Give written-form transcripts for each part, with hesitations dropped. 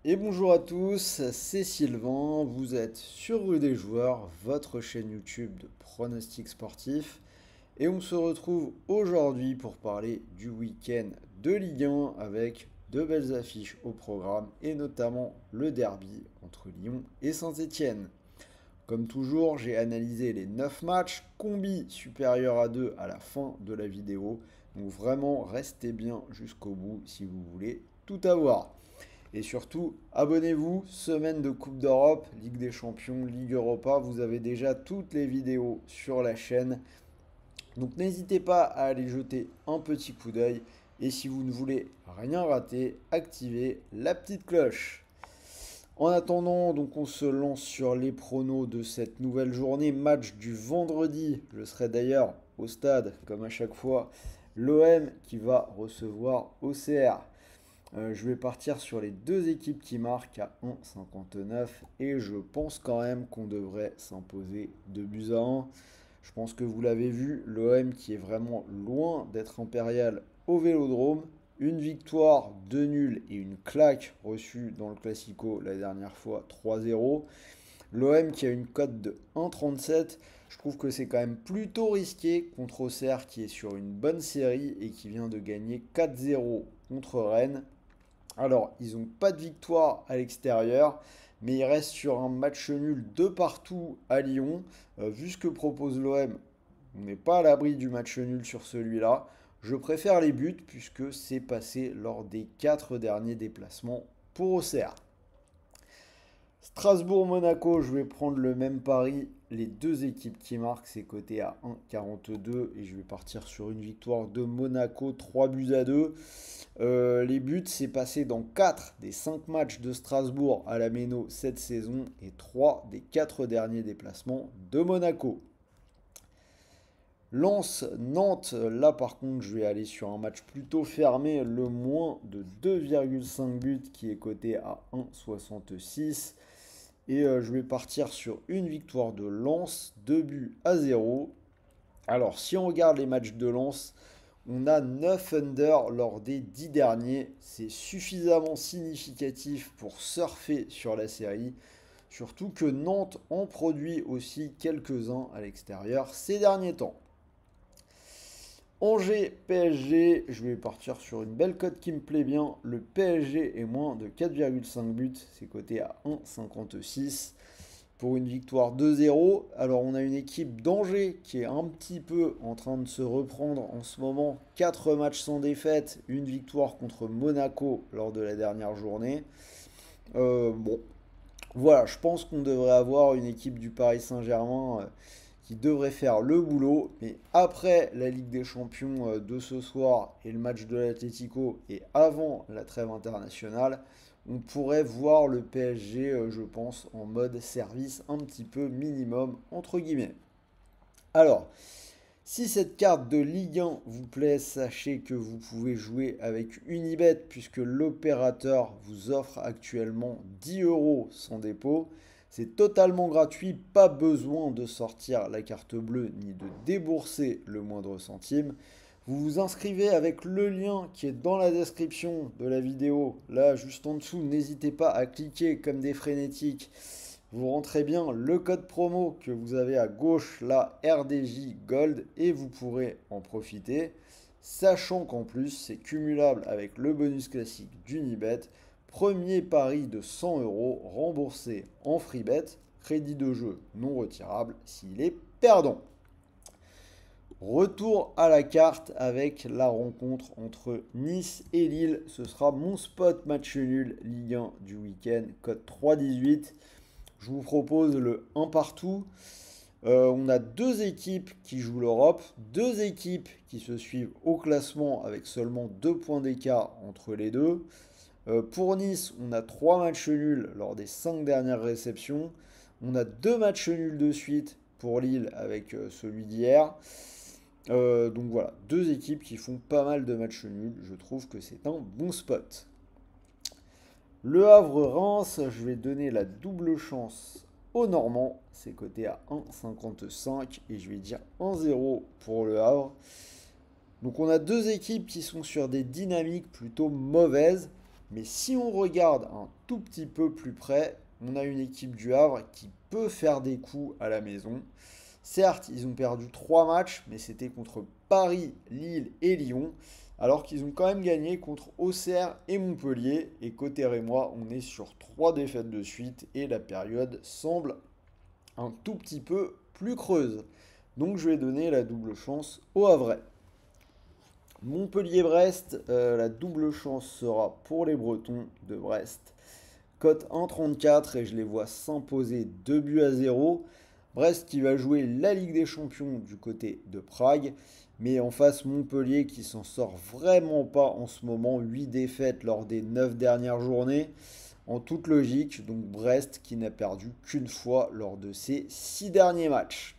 Et bonjour à tous, c'est Sylvain, vous êtes sur Rue des Joueurs, votre chaîne YouTube de pronostics sportifs. Et on se retrouve aujourd'hui pour parler du week-end de Ligue 1 avec de belles affiches au programme et notamment le derby entre Lyon et Saint-Étienne. Comme toujours, j'ai analysé les 9 matchs, combi supérieur à 2 à la fin de la vidéo. Donc vraiment, restez bien jusqu'au bout si vous voulez tout avoir. Et surtout, abonnez-vous, semaine de Coupe d'Europe, Ligue des Champions, Ligue Europa, vous avez déjà toutes les vidéos sur la chaîne. Donc n'hésitez pas à aller jeter un petit coup d'œil. Et si vous ne voulez rien rater, activez la petite cloche. En attendant, donc on se lance sur les pronos de cette nouvelle journée, match du vendredi. Je serai d'ailleurs au stade, comme à chaque fois, l'OM qui va recevoir OCR. Je vais partir sur les deux équipes qui marquent à 1,59 et je pense quand même qu'on devrait s'imposer 2 buts à 1. Je pense que vous l'avez vu, l'OM qui est vraiment loin d'être impérial au Vélodrome. Une victoire, deux nuls et une claque reçue dans le Classico la dernière fois 3-0. L'OM qui a une cote de 1,37. Je trouve que c'est quand même plutôt risqué contre Auxerre qui est sur une bonne série et qui vient de gagner 4-0 contre Rennes. Alors, ils n'ont pas de victoire à l'extérieur, mais ils restent sur un match nul de partout à Lyon. Vu ce que propose l'OM, on n'est pas à l'abri du match nul sur celui-là. Je préfère les buts puisque c'est passé lors des 4 derniers déplacements pour Auxerre. Strasbourg-Monaco, je vais prendre le même pari. Les deux équipes qui marquent, c'est coté à 1,42 et je vais partir sur une victoire de Monaco, 3 buts à 2. Les buts, c'est passé dans 4 des 5 matchs de Strasbourg à la Méno cette saison et 3 des 4 derniers déplacements de Monaco. Lens-Nantes, là par contre je vais aller sur un match plutôt fermé, le moins de 2,5 buts qui est coté à 1,66. Et je vais partir sur une victoire de Lens, 2 buts à 0. Alors si on regarde les matchs de Lens, on a 9 under lors des 10 derniers. C'est suffisamment significatif pour surfer sur la série. Surtout que Nantes en produit aussi quelques-uns à l'extérieur ces derniers temps. Angers PSG, je vais partir sur une belle cote qui me plaît bien. Le PSG est moins de 4,5 buts, c'est coté à 1,56 pour une victoire 2-0. Alors on a une équipe d'Angers qui est un petit peu en train de se reprendre en ce moment. 4 matchs sans défaite, une victoire contre Monaco lors de la dernière journée. Bon, voilà, je pense qu'on devrait avoir une équipe du Paris Saint-Germain qui devrait faire le boulot. Mais après la Ligue des Champions de ce soir et le match de l'Atlético et avant la trêve internationale, on pourrait voir le PSG, je pense, en mode service un petit peu minimum, entre guillemets. Alors, si cette carte de Ligue 1 vous plaît, sachez que vous pouvez jouer avec Unibet puisque l'opérateur vous offre actuellement 10 euros sans dépôt. C'est totalement gratuit, pas besoin de sortir la carte bleue ni de débourser le moindre centime. Vous vous inscrivez avec le lien qui est dans la description de la vidéo. Là, juste en dessous, n'hésitez pas à cliquer comme des frénétiques. Vous rentrez bien le code promo que vous avez à gauche, là, RDJ Gold, et vous pourrez en profiter. Sachant qu'en plus, c'est cumulable avec le bonus classique d'Unibet. Premier pari de 100 euros remboursé en freebet, crédit de jeu non retirable s'il est perdant. Retour à la carte avec la rencontre entre Nice et Lille. Ce sera mon spot match nul Ligue 1 du week-end, code 3,18. Je vous propose le 1 partout. On a deux équipes qui jouent l'Europe, deux équipes qui se suivent au classement avec seulement 2 points d'écart entre les deux. Pour Nice, on a 3 matchs nuls lors des 5 dernières réceptions. On a 2 matchs nuls de suite pour Lille avec celui d'hier. Donc voilà, deux équipes qui font pas mal de matchs nuls. Je trouve que c'est un bon spot. Le Havre-Reims, je vais donner la double chance aux Normands. C'est coté à 1,55 et je vais dire 1-0 pour le Havre. Donc on a deux équipes qui sont sur des dynamiques plutôt mauvaises. Mais si on regarde un tout petit peu plus près, on a une équipe du Havre qui peut faire des coups à la maison. Certes, ils ont perdu 3 matchs, mais c'était contre Paris, Lille et Lyon, alors qu'ils ont quand même gagné contre Auxerre et Montpellier. Et côté rémois, on est sur 3 défaites de suite et la période semble un tout petit peu plus creuse. Donc je vais donner la double chance au Havrais. Montpellier-Brest, la double chance sera pour les Bretons de Brest. Cote 1,34 et je les vois s'imposer 2 buts à 0. Brest qui va jouer la Ligue des Champions du côté de Prague. Mais en face Montpellier qui s'en sort vraiment pas en ce moment. 8 défaites lors des 9 dernières journées. En toute logique, donc Brest qui n'a perdu qu'une fois lors de ses 6 derniers matchs.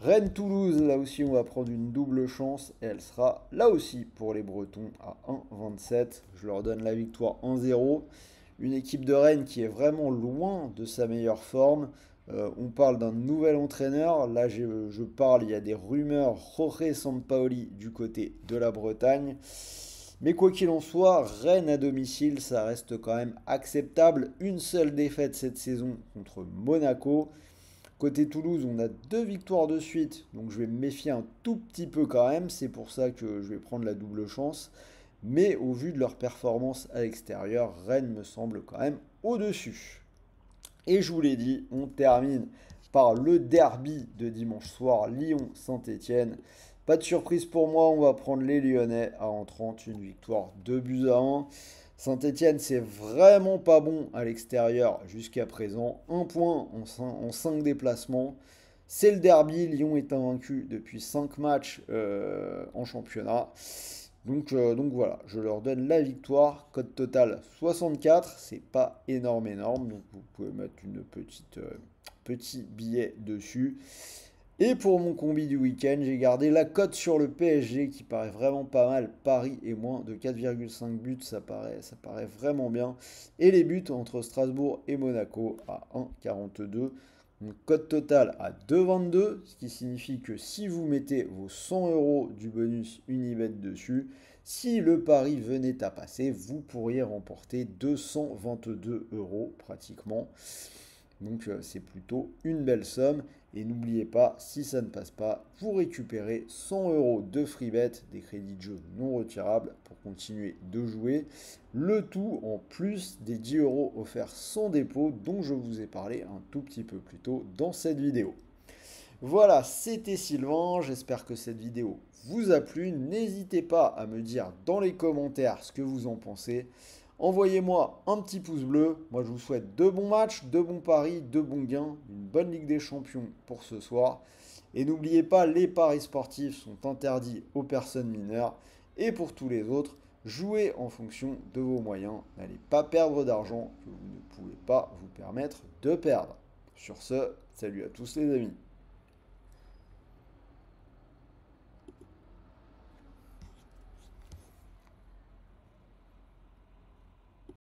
Rennes-Toulouse, là aussi on va prendre une double chance et elle sera là aussi pour les Bretons à 1,27. Je leur donne la victoire 1-0. Une équipe de Rennes qui est vraiment loin de sa meilleure forme. On parle d'un nouvel entraîneur. Là je parle, il y a des rumeurs Jorge Sampaoli du côté de la Bretagne. Mais quoi qu'il en soit, Rennes à domicile, ça reste quand même acceptable. Une seule défaite cette saison contre Monaco. Côté Toulouse, on a 2 victoires de suite, donc je vais me méfier un tout petit peu quand même. C'est pour ça que je vais prendre la double chance. Mais au vu de leur performance à l'extérieur, Rennes me semble quand même au-dessus. Et je vous l'ai dit, on termine par le derby de dimanche soir, Lyon-Saint-Étienne. Pas de surprise pour moi, on va prendre les Lyonnais à 1,30, une victoire 2 buts à 1. Saint-Étienne, c'est vraiment pas bon à l'extérieur jusqu'à présent. Un point en 5 déplacements. C'est le derby, Lyon est invaincu depuis 5 matchs en championnat. Donc voilà, je leur donne la victoire. Code total 64, c'est pas énorme. Donc vous pouvez mettre une petit billet dessus. Et pour mon combi du week-end, j'ai gardé la cote sur le PSG qui paraît vraiment pas mal. Paris et moins de 4,5 buts, ça paraît vraiment bien. Et les buts entre Strasbourg et Monaco à 1,42. Donc cote total à 2,22, ce qui signifie que si vous mettez vos 100 euros du bonus Unibet dessus, si le pari venait à passer, vous pourriez remporter 222 euros pratiquement. Donc c'est plutôt une belle somme. Et n'oubliez pas, si ça ne passe pas, vous récupérez 100 euros de free bet, des crédits de jeu non retirables pour continuer de jouer. Le tout en plus des 10 euros offerts sans dépôt dont je vous ai parlé un tout petit peu plus tôt dans cette vidéo. Voilà, c'était Sylvain, j'espère que cette vidéo vous a plu. N'hésitez pas à me dire dans les commentaires ce que vous en pensez. Envoyez-moi un petit pouce bleu. Moi, je vous souhaite de bons matchs, de bons paris, de bons gains, une bonne Ligue des Champions pour ce soir. Et n'oubliez pas, les paris sportifs sont interdits aux personnes mineures. Et pour tous les autres, jouez en fonction de vos moyens. N'allez pas perdre d'argent que vous ne pouvez pas vous permettre de perdre. Sur ce, salut à tous les amis.